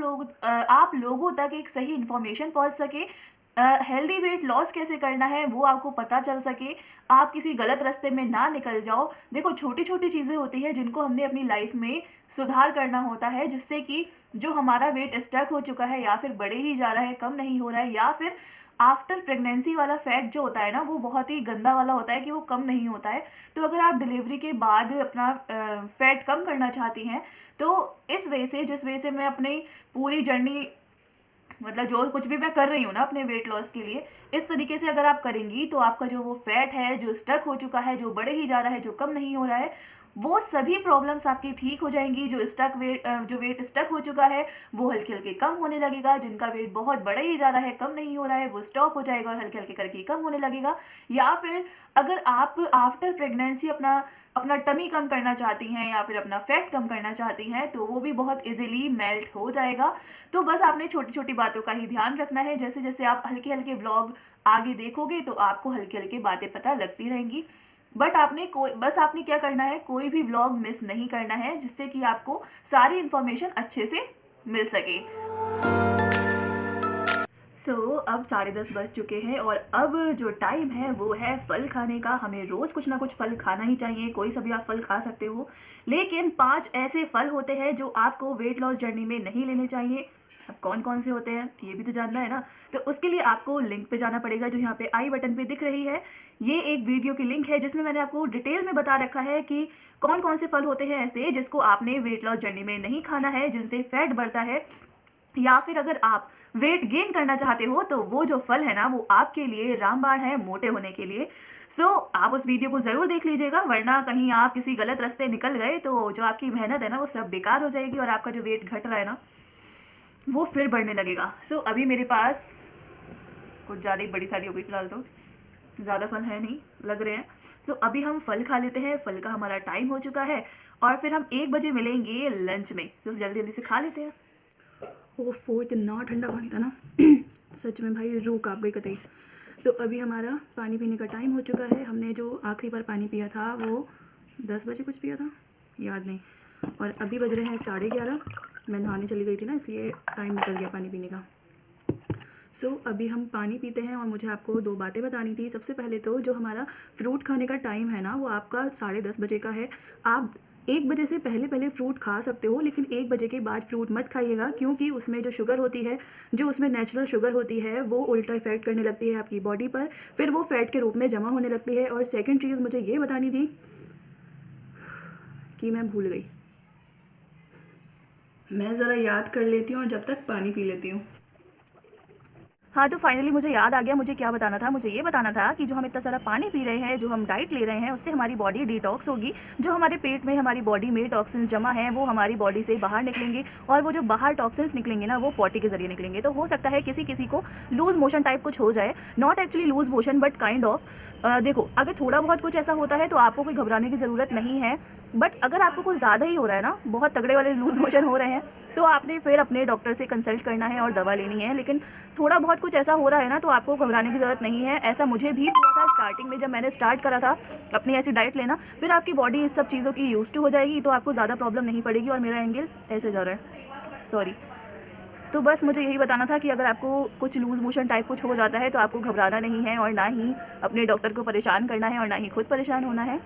लोगों तक एक सही इन्फॉर्मेशन पहुंच सके। हेल्दी वेट लॉस कैसे करना है वो आपको पता चल सके, आप किसी गलत रास्ते में ना निकल जाओ। देखो, छोटी छोटी चीज़ें होती हैं जिनको हमने अपनी लाइफ में सुधार करना होता है, जिससे कि जो हमारा वेट स्टक हो चुका है या फिर बढ़े ही जा रहा है, कम नहीं हो रहा है, या फिर आफ्टर प्रेगनेंसी वाला फैट जो होता है ना, वो बहुत ही गंदा वाला होता है कि वो कम नहीं होता है। तो अगर आप डिलीवरी के बाद अपना फैट कम करना चाहती हैं, तो इस वजह से, जिस वजह से मैं अपनी पूरी जर्नी, मतलब जो कुछ भी मैं कर रही हूँ ना अपने वेट लॉस के लिए, इस तरीके से अगर आप करेंगी तो आपका जो वो फैट है जो स्टक हो चुका है, जो बढ़े ही जा रहा है, जो कम नहीं हो रहा है, वो सभी प्रॉब्लम्स आपकी ठीक हो जाएंगी। जो वेट स्टक हो चुका है वो हल्के हल्के कम होने लगेगा। जिनका वेट बहुत बढ़े ही जा रहा है, कम नहीं हो रहा है, वो स्टॉप हो जाएगा और हल्के हल्के करके कम होने लगेगा। या फिर अगर आप आफ्टर प्रेगनेंसी अपना अपना टमी कम करना चाहती हैं या फिर अपना फैट कम करना चाहती हैं, तो वो भी बहुत इजीली मेल्ट हो जाएगा। तो बस आपने छोटी छोटी बातों का ही ध्यान रखना है। जैसे जैसे आप हल्के हल्के ब्लॉग आगे देखोगे तो आपको हल्की हल्की बातें पता लगती रहेंगी। बट आपने क्या करना है, कोई भी व्लॉग मिस नहीं करना है, जिससे कि आपको सारी इन्फॉर्मेशन अच्छे से मिल सके। अब 10:30 बज चुके हैं और अब जो टाइम है वो है फल खाने का। हमें रोज़ कुछ ना कुछ फल खाना ही चाहिए। कोई सा भी आप फल खा सकते हो, लेकिन 5 ऐसे फल होते हैं जो आपको वेट लॉस जर्नी में नहीं लेने चाहिए। अब कौन कौन से होते हैं ये भी तो जानना है ना। तो उसके लिए आपको लिंक पे जाना पड़ेगा जो यहाँ पे आई बटन पे दिख रही है। ये एक वीडियो की लिंक है जिसमें मैंने आपको डिटेल में बता रखा है कि कौन कौन से फल होते हैं ऐसे जिसको आपने वेट लॉस जर्नी में नहीं खाना है, जिनसे फैट बढ़ता है। या फिर अगर आप वेट गेन करना चाहते हो तो वो जो फल है ना वो आपके लिए रामबाण है मोटे होने के लिए। आप उस वीडियो को ज़रूर देख लीजिएगा, वरना कहीं आप किसी गलत रास्ते निकल गए तो जो आपकी मेहनत है ना वो सब बेकार हो जाएगी और आपका जो वेट घट रहा है ना वो फिर बढ़ने लगेगा। अभी मेरे पास कुछ ज़्यादा ही बड़ी थाली हो गई फिलहाल, तो ज़्यादा फल है नहीं लग रहे हैं। अभी हम फल खा लेते हैं। फल का हमारा टाइम हो चुका है और फिर हम 1 बजे मिलेंगे लंच में। जल्दी जल्दी से खा लेते हैं। ओफो, इतना ठंडा पानी था ना सच में भाई रूह काँप गई कतई। तो अभी हमारा पानी पीने का टाइम हो चुका है। हमने जो आखिरी बार पानी पिया था वो 10 बजे कुछ पिया था, याद नहीं। और अभी बज रहे हैं 11:30। मैं नहाने चली गई थी ना, इसलिए टाइम निकल गया पानी पीने का। अभी हम पानी पीते हैं और मुझे आपको 2 बातें बतानी थी। सबसे पहले तो जो हमारा फ्रूट खाने का टाइम है ना वो आपका 10:30 बजे का है। आप 1 बजे से पहले पहले फ्रूट खा सकते हो, लेकिन 1 बजे के बाद फ्रूट मत खाइएगा, क्योंकि उसमें जो शुगर होती है, जो उसमें नेचुरल शुगर होती है, वो उल्टा इफेक्ट करने लगती है आपकी बॉडी पर, फिर वो फैट के रूप में जमा होने लगती है। और सेकंड चीज़ मुझे ये बतानी थी कि मैं भूल गई। मैं ज़रा याद कर लेती हूँ और जब तक पानी पी लेती हूँ। हाँ, तो फाइनली मुझे याद आ गया मुझे क्या बताना था। मुझे ये बताना था कि जो हम इतना सारा पानी पी रहे हैं, जो हम डाइट ले रहे हैं, उससे हमारी बॉडी डिटॉक्स होगी। जो हमारे पेट में, हमारी बॉडी में टॉक्सिन्स जमा हैं वो हमारी बॉडी से बाहर निकलेंगे, और वो जो बाहर टॉक्सिन्स निकलेंगे ना वो पॉटी के ज़रिए निकलेंगे। तो हो सकता है किसी किसी को लूज़ मोशन टाइप कुछ हो जाए, not actually loose motion but kind of. देखो, अगर थोड़ा बहुत कुछ ऐसा होता है तो आपको कोई घबराने की ज़रूरत नहीं है। बट अगर आपको कुछ ज़्यादा ही हो रहा है ना, बहुत तगड़े वाले लूज़ मोशन हो रहे हैं, तो आपने फिर अपने डॉक्टर से कंसल्ट करना है और दवा लेनी है। लेकिन थोड़ा बहुत कुछ ऐसा हो रहा है ना तो आपको घबराने की ज़रूरत नहीं है। ऐसा मुझे भी हुआ था स्टार्टिंग में, जब मैंने स्टार्ट करा था अपनी ऐसी डाइट लेना। फिर आपकी बॉडी इस सब चीज़ों की यूज्ड टू हो जाएगी, तो आपको ज़्यादा प्रॉब्लम नहीं पड़ेगी। और मेरा एंगल ऐसे जा रहा है, सॉरी। तो बस मुझे यही बताना था कि अगर आपको कुछ लूज़ मोशन टाइप कुछ हो जाता है तो आपको घबराना नहीं है, और ना ही अपने डॉक्टर को परेशान करना है, और ना ही खुद परेशान होना है।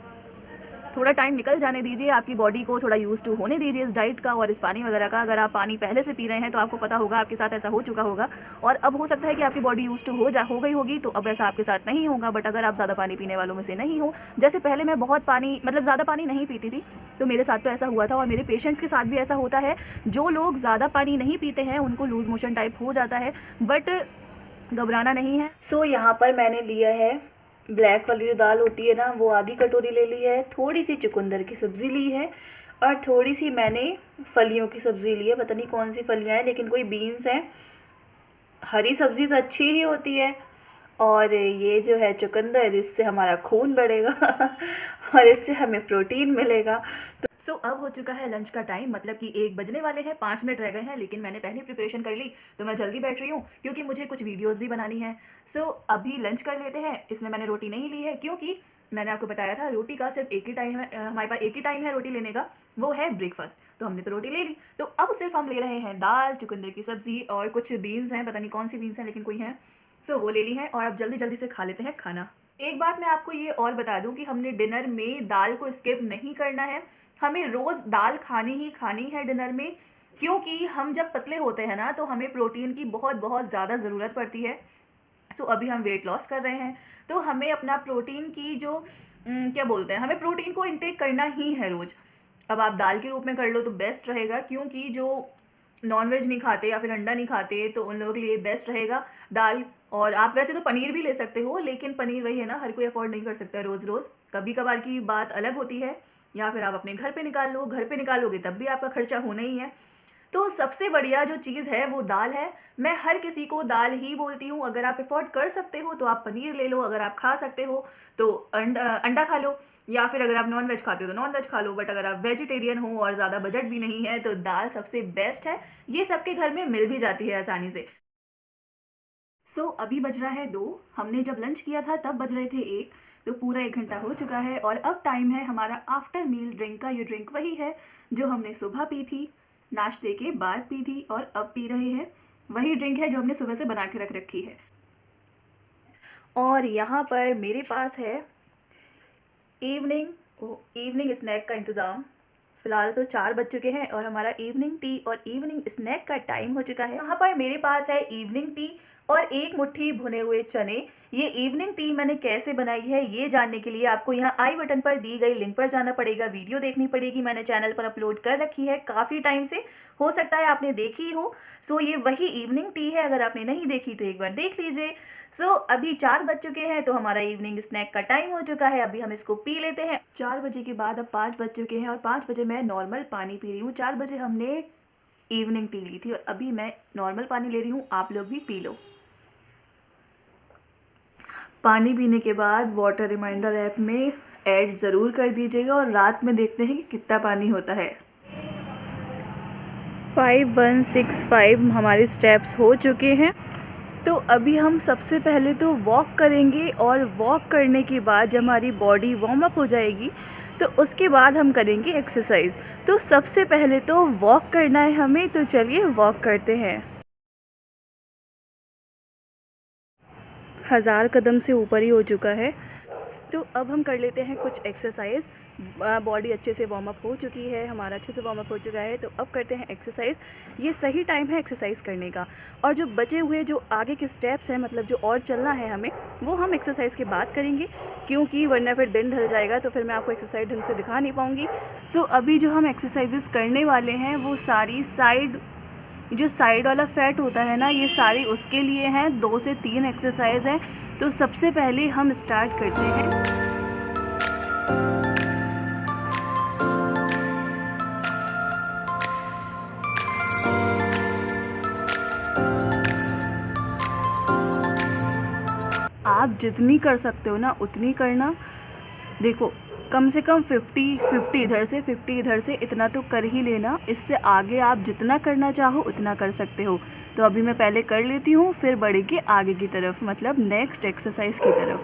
थोड़ा टाइम निकल जाने दीजिए, आपकी बॉडी को थोड़ा यूज़ टू होने दीजिए इस डाइट का और इस पानी वगैरह का। अगर आप पानी पहले से पी रहे हैं तो आपको पता होगा, आपके साथ ऐसा हो चुका होगा, और अब हो सकता है कि आपकी बॉडी यूज़ टू हो गई होगी, तो अब ऐसा आपके साथ नहीं होगा। बट अगर आप ज़्यादा पानी पीने वालों में से नहीं हो, जैसे पहले मैं बहुत पानी, मतलब ज़्यादा पानी नहीं पीती थी, तो मेरे साथ तो ऐसा हुआ था, और मेरे पेशेंट्स के साथ भी ऐसा होता है। जो लोग ज़्यादा पानी नहीं पीते हैं उनको लूज़ मोशन टाइप हो जाता है, बट घबराना नहीं है। यहाँ पर मैंने लिया है ब्लैक वाली जो दाल होती है ना, वो आधी कटोरी ले ली है। थोड़ी सी चुकंदर की सब्ज़ी ली है, और थोड़ी सी मैंने फलियों की सब्ज़ी ली है। पता नहीं कौन सी फलियाँ हैं, लेकिन कोई बीन्स हैं। हरी सब्ज़ी तो अच्छी ही होती है। और ये जो है चुकंदर, इससे हमारा खून बढ़ेगा और इससे हमें प्रोटीन मिलेगा। अब हो चुका है लंच का टाइम, मतलब कि 1 बजने वाले हैं, 5 मिनट रह गए हैं, लेकिन मैंने पहले प्रिपरेशन कर ली तो मैं जल्दी बैठ रही हूँ, क्योंकि मुझे कुछ वीडियोस भी बनानी है। अभी लंच कर लेते हैं। इसमें मैंने रोटी नहीं ली है, क्योंकि मैंने आपको बताया था रोटी का सिर्फ एक ही टाइम है, हमारे पास एक ही टाइम है रोटी लेने का, वो है ब्रेकफास्ट। तो हमने तो रोटी ले ली, तो अब सिर्फ हम ले रहे हैं दाल, चुकंदर की सब्ज़ी और कुछ बीन्स हैं, पता नहीं कौन सी बीन्स हैं, लेकिन कोई हैं। सो वो ले ली है और अब जल्दी जल्दी से खा लेते हैं खाना। एक बात मैं आपको ये और बता दूं कि हमने डिनर में दाल को स्किप नहीं करना है। हमें रोज़ दाल खानी ही खानी है डिनर में, क्योंकि हम जब पतले होते हैं ना तो हमें प्रोटीन की बहुत बहुत ज़्यादा ज़रूरत पड़ती है। सो अभी हम वेट लॉस कर रहे हैं तो हमें अपना प्रोटीन की जो क्या बोलते हैं, हमें प्रोटीन को इनटेक करना ही है रोज़। अब आप दाल के रूप में कर लो तो बेस्ट रहेगा, क्योंकि जो नॉनवेज नहीं खाते या फिर अंडा नहीं खाते तो उन लोगों के लिए बेस्ट रहेगा दाल। और आप वैसे तो पनीर भी ले सकते हो, लेकिन पनीर वही है ना, हर कोई अफोर्ड नहीं कर सकता रोज़ रोज़। कभी कभार की बात अलग होती है, या फिर आप अपने घर पे निकाल लो, घर पे निकालोगे तब भी आपका खर्चा होना ही है। तो सबसे बढ़िया जो चीज़ है वो दाल है। मैं हर किसी को दाल ही बोलती हूँ। अगर आप अफोर्ड कर सकते हो तो आप पनीर ले लो, अगर आप खा सकते हो तो अंडा खा लो, या फिर अगर आप नॉन वेज खाते हो तो नॉन वेज खा लो। बट अगर आप वेजिटेरियन हो और ज़्यादा बजट भी नहीं है तो दाल सबसे बेस्ट है। ये सबके घर में मिल भी जाती है आसानी से। सो अभी बज रहा है 2, हमने जब लंच किया था तब बज रहे थे 1, तो पूरा 1 घंटा हो चुका है और अब टाइम है हमारा आफ्टर मील ड्रिंक का। ये ड्रिंक वही है जो हमने सुबह पी थी, नाश्ते के बाद पी थी और अब पी रहे हैं। वही ड्रिंक है जो हमने सुबह से बना के रख रखी है। और यहाँ पर मेरे पास है इवनिंग स्नैक का इंतज़ाम। फ़िलहाल तो 4 बज चुके हैं और हमारा इवनिंग टी और इवनिंग स्नैक का टाइम हो चुका है। यहाँ पर मेरे पास है इवनिंग टी और 1 मुट्ठी भुने हुए चने। ये इवनिंग टी मैंने कैसे बनाई है ये जानने के लिए आपको यहाँ आई बटन पर दी गई लिंक पर जाना पड़ेगा, वीडियो देखनी पड़ेगी। मैंने चैनल पर अपलोड कर रखी है काफ़ी टाइम से, हो सकता है आपने देखी हो। सो ये वही इवनिंग टी है, अगर आपने नहीं देखी तो एक बार देख लीजिए। सो अभी 4 बज चुके हैं तो हमारा इवनिंग स्नैक का टाइम हो चुका है। अभी हम इसको पी लेते हैं। 4 बजे के बाद अब 5 बज चुके हैं और 5 बजे मैं नॉर्मल पानी पी रही हूँ। 4 बजे हमने इवनिंग टी ली थी और अभी मैं नॉर्मल पानी ले रही हूँ। आप लोग भी पी लो। पानी पीने के बाद वाटर रिमाइंडर ऐप में ऐड ज़रूर कर दीजिएगा और रात में देखते हैं कि कितना पानी होता है। 5165 हमारे स्टेप्स हो चुके हैं। तो अभी हम सबसे पहले तो वॉक करेंगे और वॉक करने के बाद जब हमारी बॉडी वार्म अप हो जाएगी तो उसके बाद हम करेंगे एक्सरसाइज। तो सबसे पहले तो वॉक करना है हमें, तो चलिए वॉक करते हैं। 1000 कदम से ऊपर ही हो चुका है। तो अब हम कर लेते हैं कुछ एक्सरसाइज। बॉडी अच्छे से वार्म अप हो चुकी है, हमारा अच्छे से वार्म अप हो चुका है, तो अब करते हैं एक्सरसाइज। ये सही टाइम है एक्सरसाइज करने का। और जो बचे हुए जो आगे के स्टेप्स हैं, मतलब जो और चलना है हमें, वो हम एक्सरसाइज के बाद करेंगे, क्योंकि वरना फिर दिन ढल जाएगा तो फिर मैं आपको एक्सरसाइज ढंग से दिखा नहीं पाऊँगी। सो अभी जो हम एक्सरसाइजेस करने वाले हैं वो सारी जो साइड वाला फैट होता है ना, ये सारी उसके लिए हैं। 2 से 3 एक्सरसाइज हैं। तो सबसे पहले हम स्टार्ट करते हैं। आप जितनी कर सकते हो ना उतनी करना। देखो, कम से कम 50 इधर से 50 इधर से, इतना तो कर ही लेना। इससे आगे आप जितना करना चाहो उतना कर सकते हो। तो अभी मैं पहले कर लेती हूँ, फिर बढ़ेंगे आगे की तरफ, मतलब नेक्स्ट एक्सरसाइज की तरफ।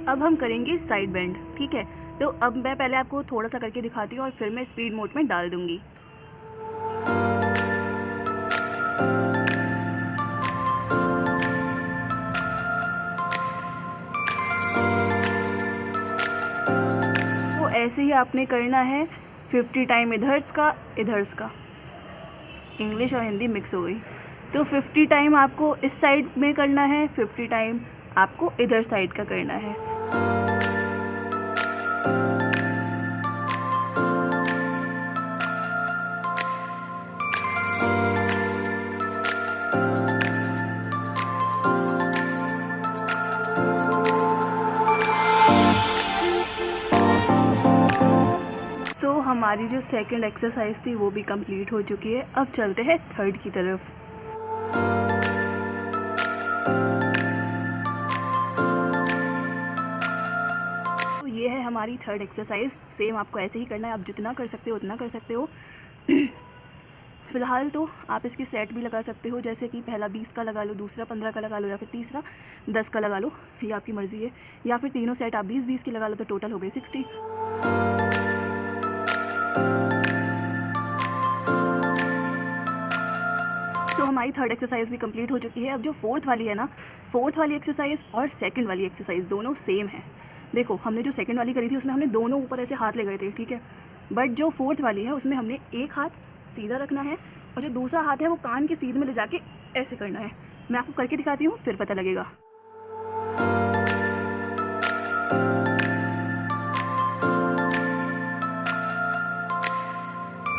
अब हम करेंगे साइड बेंड, ठीक है। तो अब मैं पहले आपको थोड़ा सा करके दिखाती हूँ और फिर मैं स्पीड मोड में डाल दूँगी। ऐसे ही आपने करना है 50 टाइम इधर्स का। इंग्लिश और हिंदी मिक्स हो गई। तो 50 टाइम आपको इस साइड में करना है, 50 टाइम आपको इधर साइड का करना है। हमारी जो सेकंड एक्सरसाइज थी वो भी कंप्लीट हो चुकी है। अब चलते हैं थर्ड की तरफ। तो ये है हमारी थर्ड एक्सरसाइज। सेम आपको ऐसे ही करना है, आप जितना कर सकते हो उतना कर सकते हो। फ़िलहाल तो आप इसकी सेट भी लगा सकते हो, जैसे कि पहला 20 का लगा लो, दूसरा 15 का लगा लो, या फिर तीसरा 10 का लगा लो, ये आपकी मर्ज़ी है। या फिर तीनों सेट आप 20-20 की लगा लो, तो टोटल हो गए 60। हमारी थर्ड एक्सरसाइज भी कंप्लीट हो चुकी है। अब जो फोर्थ वाली है ना, फोर्थ वाली एक्सरसाइज और सेकंड वाली एक्सरसाइज दोनों सेम है। देखो हमने जो सेकंड वाली करी थी उसमें हमने दोनों ऊपर ऐसे हाथ ले गए थे, ठीक है। बट जो फोर्थ वाली है उसमें हमने एक हाथ सीधा रखना है और जो दूसरा हाथ है वो कान की सीध में ले जाके ऐसे करना है। मैं आपको करके दिखाती हूँ, फिर पता लगेगा।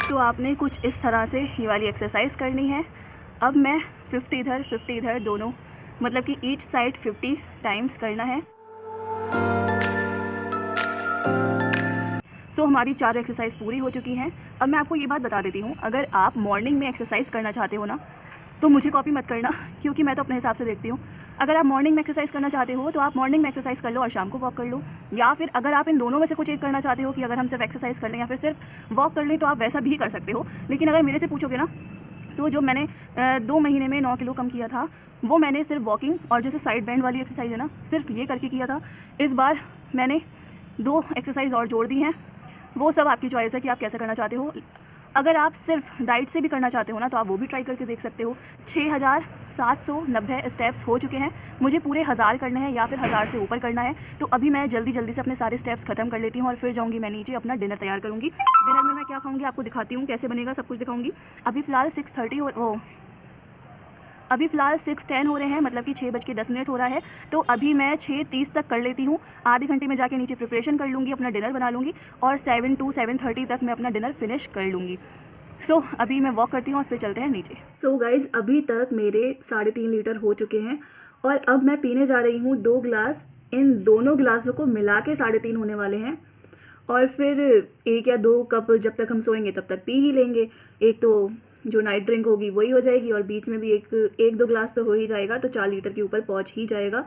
तो आपने कुछ इस तरह से ये वाली एक्सरसाइज करनी है। अब मैं 50 इधर दोनों, मतलब कि ईच साइड 50 टाइम्स करना है। सो हमारी 4 एक्सरसाइज पूरी हो चुकी हैं। अब मैं आपको ये बात बता देती हूँ, अगर आप मॉर्निंग में एक्सरसाइज करना चाहते हो ना, तो मुझे कॉपी मत करना, क्योंकि मैं तो अपने हिसाब से देखती हूँ। अगर आप मॉर्निंग में एक्सरसाइज करना चाहते हो तो आप मॉर्निंग में एक्सरसाइज कर लो और शाम को वॉक कर लो, या फिर अगर आप इन दोनों में से कुछ एक करना चाहते हो कि अगर हम सिर्फ एक्सरसाइज कर लें या फिर सिर्फ वॉक कर लें, तो आप वैसा भी कर सकते हो। लेकिन अगर मेरे से पूछोगे ना, तो जो मैंने 2 महीने में 9 किलो कम किया था, वो मैंने सिर्फ वॉकिंग और जैसे साइड बैंड वाली एक्सरसाइज है ना, सिर्फ ये करके किया था। इस बार मैंने 2 एक्सरसाइज और जोड़ दी हैं। वो सब आपकी चॉइस है कि आप कैसे करना चाहते हो। अगर आप सिर्फ डाइट से भी करना चाहते हो ना, तो आप वो भी ट्राई करके देख सकते हो। 6790 स्टेप्स हो चुके हैं। मुझे पूरे 1000 करने हैं या फिर 1000 से ऊपर करना है। तो अभी मैं जल्दी जल्दी से अपने सारे स्टेप्स खत्म कर लेती हूँ और फिर जाऊँगी मैं नीचे अपना डिनर तैयार करूँगी। डिनर में मैं क्या खाऊँगी आपको दिखाती हूँ, कैसे बनेगा सब कुछ दिखाऊँगी। अभी फ़िलहाल 6:10 हो रहे हैं, मतलब कि 6:10 हो रहा है। तो अभी मैं 6:30 तक कर लेती हूँ। आधे घंटे में जाके नीचे प्रिपरेशन कर लूँगी, अपना डिनर बना लूँगी और 7 to 7:30 तक मैं अपना डिनर फिनिश कर लूँगी। सो अभी मैं वॉक करती हूँ और फिर चलते हैं नीचे। सो गाइज़, अभी तक मेरे 3.5 लीटर हो चुके हैं और अब मैं पीने जा रही हूँ 2 गिलास। इन दोनों गिलासों को मिला के 3.5 होने वाले हैं और फिर 1 या 2 कप जब तक हम सोएंगे तब तक पी ही लेंगे। एक तो जो नाइट ड्रिंक होगी वही हो जाएगी और बीच में भी एक 2 गिलास तो हो ही जाएगा, तो 4 लीटर के ऊपर पहुंच ही जाएगा।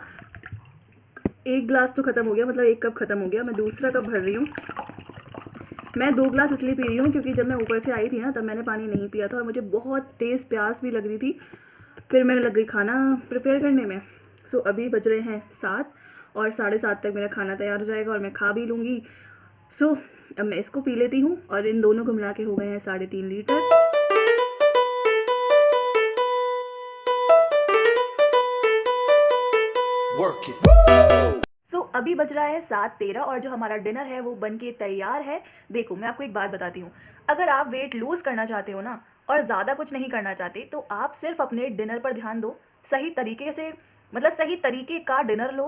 1 गिलास तो ख़त्म हो गया, मतलब 1 कप ख़त्म हो गया। मैं दूसरा कप भर रही हूँ। मैं 2 गिलास इसलिए पी रही हूँ क्योंकि जब मैं ऊपर से आई थी ना, तब मैंने पानी नहीं पिया था और मुझे बहुत तेज़ प्यास भी लग रही थी। फिर मैं लग गई खाना प्रिपेयर करने में। सो अभी बज रहे हैं 7 और 7:30 तक मेरा खाना तैयार हो जाएगा और मैं खा भी लूँगी। सो अब मैं इसको पी लेती हूँ और इन दोनों को मिला के हो गए हैं 3.5 लीटर। सो अभी बज रहा है 7:13 और जो हमारा डिनर है वो बन के तैयार है। देखो मैं आपको एक बात बताती हूँ, अगर आप वेट लूज़ करना चाहते हो ना और ज़्यादा कुछ नहीं करना चाहते, तो आप सिर्फ अपने डिनर पर ध्यान दो। सही तरीके से, मतलब सही तरीके का डिनर लो,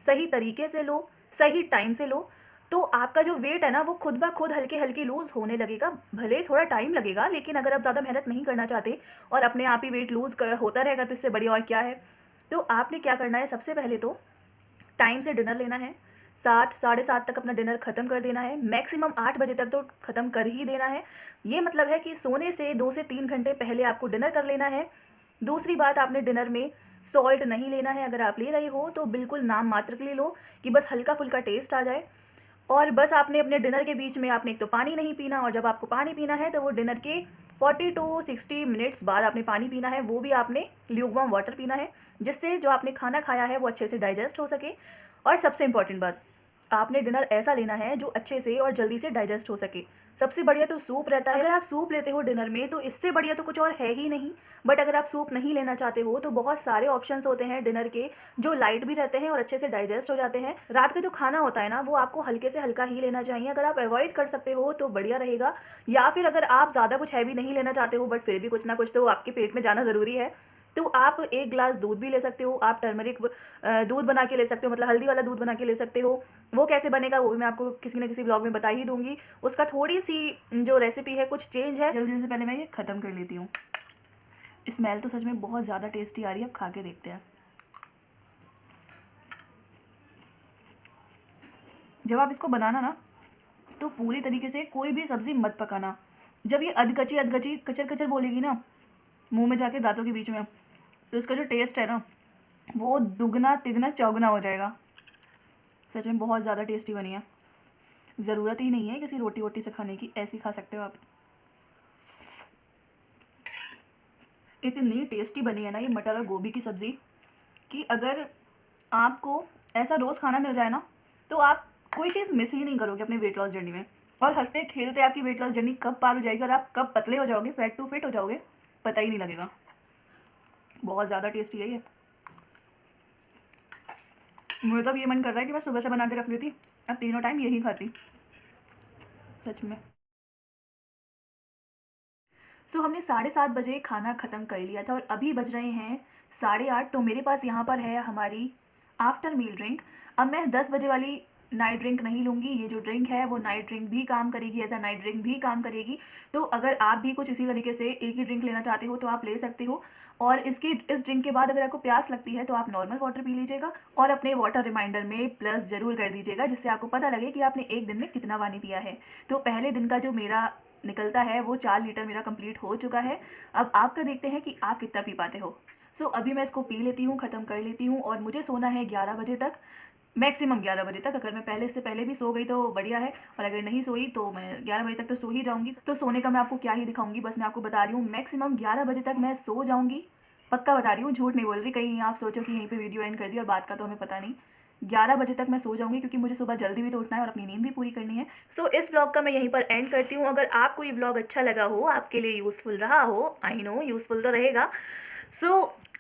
सही तरीके से लो, सही टाइम से लो, तो आपका जो वेट है ना वो खुद ब खुद हल्के हल्के लूज़ होने लगेगा। भले थोड़ा टाइम लगेगा, लेकिन अगर आप ज़्यादा मेहनत नहीं करना चाहते और अपने आप ही वेट लूज़ होता रहेगा, तो इससे बढ़िया और क्या है। तो आपने क्या करना है, सबसे पहले तो टाइम से डिनर लेना है। 7 साढ़े 7 तक अपना डिनर ख़त्म कर देना है। मैक्सिमम 8 बजे तक तो ख़त्म कर ही देना है। ये मतलब है कि सोने से 2 से 3 घंटे पहले आपको डिनर कर लेना है। दूसरी बात, आपने डिनर में सॉल्ट नहीं लेना है। अगर आप ले रही हो तो बिल्कुल नाम मात्र के लिए लो कि बस हल्का फुल्का टेस्ट आ जाए। और बस आपने अपने डिनर के बीच में आपने एक तो पानी नहीं पीना, और जब आपको पानी पीना है तो वो डिनर के 40 to 60 मिनट्स बाद आपने पानी पीना है। वो भी आपने ल्यूकवार्म वाटर पीना है, जिससे जो आपने खाना खाया है वो अच्छे से डाइजेस्ट हो सके। और सबसे इम्पॉर्टेंट बात, आपने डिनर ऐसा लेना है जो अच्छे से और जल्दी से डाइजेस्ट हो सके। सबसे बढ़िया तो सूप रहता है। अगर आप सूप लेते हो डिनर में तो इससे बढ़िया तो कुछ और है ही नहीं। बट अगर आप सूप नहीं लेना चाहते हो तो बहुत सारे ऑप्शंस होते हैं डिनर के, जो लाइट भी रहते हैं और अच्छे से डाइजेस्ट हो जाते हैं। रात का जो खाना होता है ना, वो आपको हल्के से हल्का ही लेना चाहिए। अगर आप अवॉइड कर सकते हो तो बढ़िया रहेगा, या फिर अगर आप ज़्यादा कुछ हैवी नहीं लेना चाहते हो बट फिर भी कुछ ना कुछ तो आपके पेट में जाना ज़रूरी है, तो आप 1 गिलास दूध भी ले सकते हो। आप टर्मरिक दूध बना के ले सकते हो, मतलब हल्दी वाला दूध बना के ले सकते हो। वो कैसे बनेगा वो भी मैं आपको किसी न किसी ब्लॉग में बता ही दूंगी। उसका थोड़ी सी जो रेसिपी है कुछ चेंज है। जल्दी से पहले मैं ये ख़त्म कर लेती हूँ। स्मेल तो सच में बहुत ज़्यादा टेस्टी आ रही है। अब खा के देखते हैं। जब आप इसको बनाना ना, तो पूरी तरीके से कोई भी सब्ज़ी मत पकाना। जब ये अधकची कचर कचर बोलेगी ना मुंह में जाके दांतों के बीच में, तो इसका जो टेस्ट है ना वो दुगना तिगना चौगुना हो जाएगा। सच में बहुत ज़्यादा टेस्टी बनी है। ज़रूरत ही नहीं है किसी रोटी वोटी से खाने की, ऐसी खा सकते हो आप। इतनी टेस्टी बनी है ना ये मटर और गोभी की सब्ज़ी, कि अगर आपको ऐसा रोज़ खाना मिल जाए ना, तो आप कोई चीज़ मिस ही नहीं करोगे अपने वेट लॉस जर्नी में। और हंसते खेलते आपकी वेट लॉस जर्नी कब पार हो जाएगी और आप कब पतले हो जाओगे, फैट टू फिट हो जाओगे, पता ही नहीं लगेगा। बहुत ज़्यादा टेस्टी है ये। मुझे तो अब ये मन कर रहा है कि मैं सुबह से बना के रख लेती, अब तीनों टाइम यही खाती सच में। सो हमने 7:30 बजे खाना ख़त्म कर लिया था और अभी बज रहे हैं 8:30। तो मेरे पास यहाँ पर है हमारी आफ्टर मील ड्रिंक। अब मैं 10 बजे वाली नाइट ड्रिंक नहीं लूँगी, ये जो ड्रिंक है वो नाइट ड्रिंक भी काम करेगी, एज अ नाइट ड्रिंक भी काम करेगी। तो अगर आप भी कुछ इसी तरीके से एक ही ड्रिंक लेना चाहते हो तो आप ले सकते हो। और इस ड्रिंक के बाद अगर आपको प्यास लगती है तो आप नॉर्मल वाटर पी लीजिएगा और अपने वाटर रिमाइंडर में प्लस ज़रूर कर दीजिएगा, जिससे आपको पता लगे कि आपने एक दिन में कितना पानी पिया है। तो पहले दिन का जो मेरा निकलता है वो 4 लीटर मेरा कंप्लीट हो चुका है। अब आपका देखते हैं कि आप कितना पी पाते हो। सो अभी मैं इसको पी लेती हूँ, ख़त्म कर लेती हूँ और मुझे सोना है 11 बजे तक, मैक्सिमम 11 बजे तक। अगर मैं पहले इससे पहले भी सो गई तो बढ़िया है, और अगर नहीं सोई तो मैं 11 बजे तक तो सो ही जाऊँगी। तो सोने का मैं आपको क्या ही दिखाऊँगी, बस मैं आपको बता रही हूँ मैक्सिमम 11 बजे तक मैं सो जाऊँगी। पक्का बता रही हूँ, झूठ नहीं बोल रही, कहीं आप सोचो कि यहीं पे वीडियो एंड कर दी और बात का तो हमें पता नहीं। 11 बजे तक मैं सो जाऊँगी क्योंकि मुझे सुबह जल्दी भी तो उठना है और अपनी नींद भी पूरी करनी है। सो इस व्लॉग का मैं यहीं पर एंड करती हूँ। अगर आपको ये व्लॉग अच्छा लगा हो, आपके लिए यूज़फुल रहा हो, आई नो यूज़फुल तो रहेगा।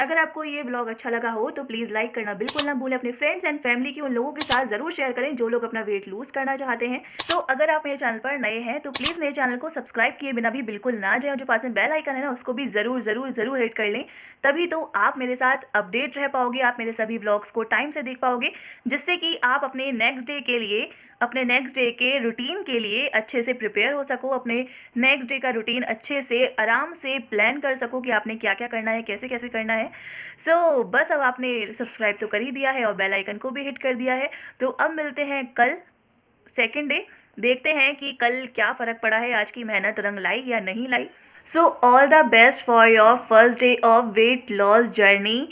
अगर आपको ये व्लॉग अच्छा लगा हो तो प्लीज़ लाइक करना बिल्कुल ना भूलें। अपने फ्रेंड्स एंड फैमिली के उन लोगों के साथ ज़रूर शेयर करें जो लोग अपना वेट लूज़ करना चाहते हैं। तो अगर आप मेरे चैनल पर नए हैं तो प्लीज़ मेरे चैनल को सब्सक्राइब किए बिना भी बिल्कुल ना जाएं, जो पास में बेल आइकन है ना उसको भी ज़रूर हिट कर लें। तभी तो आप मेरे साथ अपडेट रह पाओगे, आप मेरे सभी व्लॉग्स को टाइम से देख पाओगे, जिससे कि आप अपने नेक्स्ट डे के रूटीन के लिए अच्छे से प्रिपेयर हो सको, अपने नेक्स्ट डे का रूटीन अच्छे से आराम से प्लान कर सको कि आपने क्या क्या करना है, कैसे कैसे करना है। बस अब आपने सब्सक्राइब तो कर ही दिया है और बेल आइकन को भी हिट कर दिया है। तो अब मिलते हैं कल सेकेंड डे, देखते हैं कि कल क्या फ़र्क पड़ा है, आज की मेहनत रंग लाई या नहीं लाई। All the best for your first day of weight loss journey.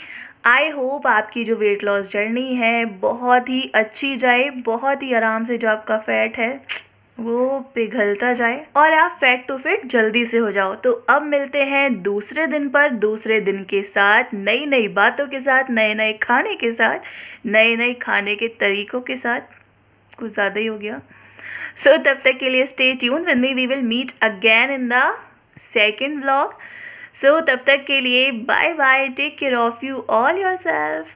I hope आपकी जो वेट लॉस जर्नी है बहुत ही अच्छी जाए, बहुत ही आराम से जो आपका फैट है वो पिघलता जाए और आप फैट टू फिट जल्दी से हो जाओ। तो अब मिलते हैं दूसरे दिन पर, दूसरे दिन के साथ, नई नई बातों के साथ, नए नए खाने के साथ, नए नए खाने के तरीक़ों के साथ। कुछ ज़्यादा ही हो गया। तब तक के लिए stay tune with me, we will meet again in the second vlog. तब तक के लिए bye bye, take care of you all your self.